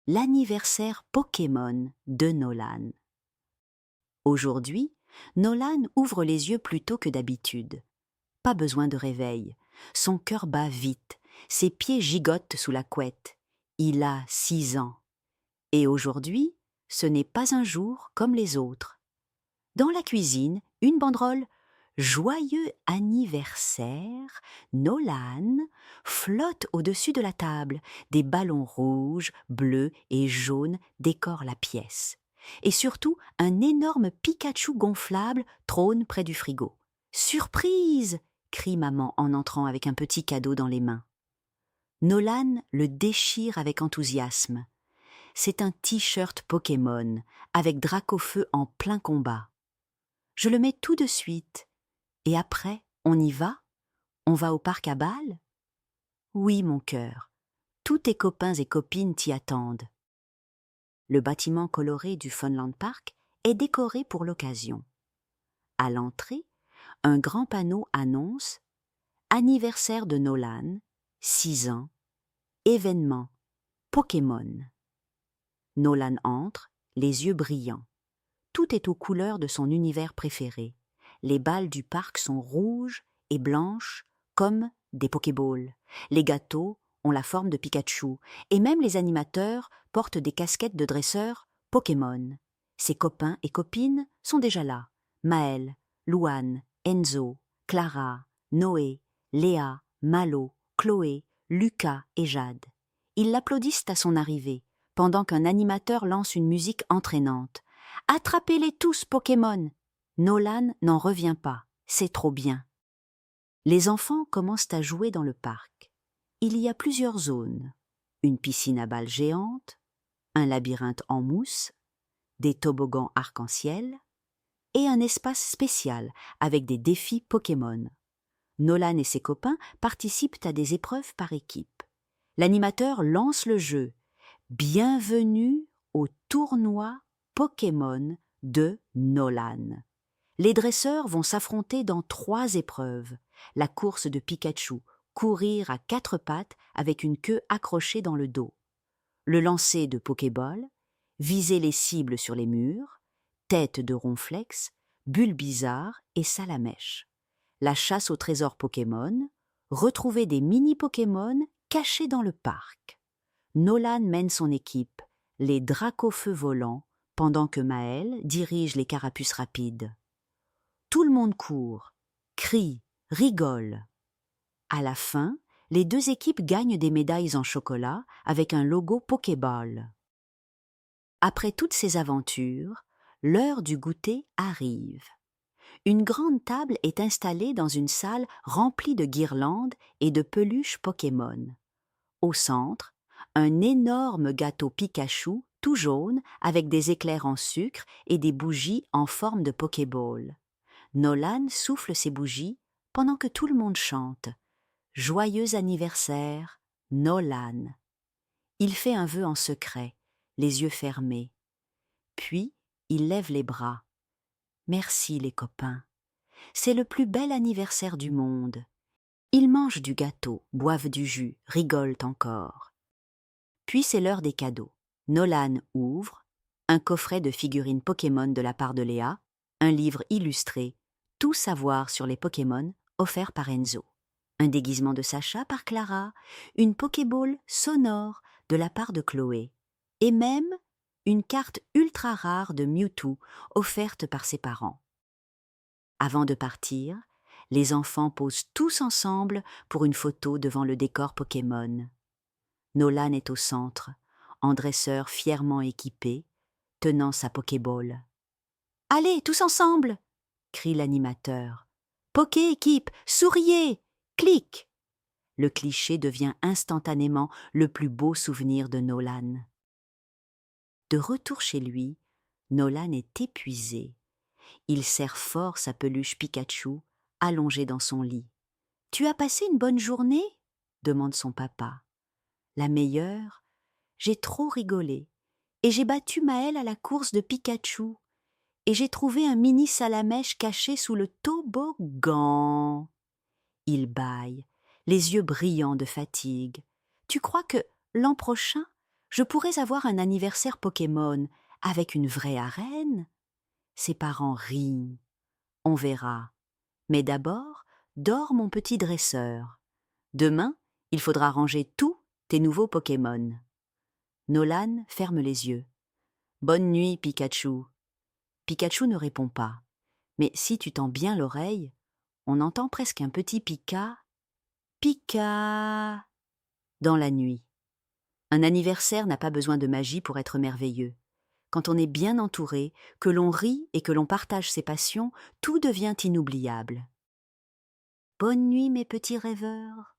l'anniversaire Pokémon de Nolan. Aujourd'hui, Nolan ouvre les yeux plus tôt que d'habitude. Pas besoin de réveil. Son cœur bat vite, ses pieds gigotent sous la couette. Il a 6 ans. Et aujourd'hui, ce n'est pas un jour comme les autres. Dans la cuisine, une banderole « Joyeux anniversaire, Nolan » flotte au-dessus de la table. Des ballons rouges, bleus et jaunes décorent la pièce. Et surtout, un énorme Pikachu gonflable trône près du frigo. « Surprise !» crie maman en entrant avec un petit cadeau dans les mains. Nolan le déchire avec enthousiasme. C'est un t-shirt Pokémon avec Dracofeu en plein combat. Je le mets tout de suite. Et après, on y va? On va au parc à balles? Oui, mon cœur. Tous tes copains et copines t'y attendent. Le bâtiment coloré du Funland Park est décoré pour l'occasion. À l'entrée, un grand panneau annonce « Anniversaire de Nolan, 6 ans, événement, Pokémon ». Nolan entre, les yeux brillants. Tout est aux couleurs de son univers préféré. Les balles du parc sont rouges et blanches comme des Pokéballs. Les gâteaux ont la forme de Pikachu et même les animateurs portent des casquettes de dresseurs Pokémon. Ses copains et copines sont déjà là. Maël, Louane, Enzo, Clara, Noé, Léa, Malo, Chloé, Lucas et Jade. Ils l'applaudissent à son arrivée, pendant qu'un animateur lance une musique entraînante. « Attrapez-les tous, Pokémon !» Nolan n'en revient pas, c'est trop bien. Les enfants commencent à jouer dans le parc. Il y a plusieurs zones. Une piscine à balles géante, un labyrinthe en mousse, des toboggans arc-en-ciel et un espace spécial avec des défis Pokémon. Nolan et ses copains participent à des épreuves par équipe. L'animateur lance le jeu « Bienvenue au tournoi Pokémon de Nolan ». Les dresseurs vont s'affronter dans 3 épreuves. La course de Pikachu, courir à 4 pattes avec une queue accrochée dans le dos. Le lancer de Pokéball, viser les cibles sur les murs, tête de Ronflex, Bulbizarre et Salamèche. La chasse au trésor Pokémon, retrouver des mini-Pokémon cachés dans le parc. Nolan mène son équipe, les Dracofeu volants, pendant que Maël dirige les carapuces rapides. Tout le monde court, crie, rigole. À la fin, les 2 équipes gagnent des médailles en chocolat avec un logo Pokéball. Après toutes ces aventures, l'heure du goûter arrive. Une grande table est installée dans une salle remplie de guirlandes et de peluches Pokémon. Au centre, un énorme gâteau Pikachu tout jaune avec des éclairs en sucre et des bougies en forme de Pokéball. Nolan souffle ses bougies pendant que tout le monde chante « Joyeux anniversaire, Nolan ». Il fait un vœu en secret, les yeux fermés. Puis, il lève les bras. « Merci les copains. C'est le plus bel anniversaire du monde. » Ils mangent du gâteau, boivent du jus, rigolent encore. Puis c'est l'heure des cadeaux. Nolan ouvre un coffret de figurines Pokémon de la part de Léa, un livre illustré « Tout savoir sur les Pokémon » offert par Enzo, un déguisement de Sacha par Clara, une Pokéball sonore de la part de Chloé, et même une carte ultra rare de Mewtwo offerte par ses parents. Avant de partir, les enfants posent tous ensemble pour une photo devant le décor Pokémon. Nolan est au centre, en dresseur fièrement équipé, tenant sa Pokéball. « Allez, tous ensemble !» crie l'animateur. « Poké-équipe, souriez ! Clic !» Le cliché devient instantanément le plus beau souvenir de Nolan. De retour chez lui, Nolan est épuisé. Il serre fort sa peluche Pikachu, allongée dans son lit. « Tu as passé une bonne journée ?» demande son papa. « La meilleure. J'ai trop rigolé. Et j'ai battu Maël à la course de Pikachu. Et j'ai trouvé un mini Salamèche caché sous le toboggan. » Il bâille, les yeux brillants de fatigue. « Tu crois que, l'an prochain, Je pourrais avoir un anniversaire Pokémon avec une vraie arène. Ses parents rient. On verra. Mais d'abord, dors mon petit dresseur. Demain, il faudra ranger tous tes nouveaux Pokémon. Nolan ferme les yeux. Bonne nuit, Pikachu. Pikachu ne répond pas. Mais si tu tends bien l'oreille, on entend presque un petit Pika. Pika dans la nuit. Un anniversaire n'a pas besoin de magie pour être merveilleux. Quand on est bien entouré, que l'on rit et que l'on partage ses passions, tout devient inoubliable. Bonne nuit, mes petits rêveurs.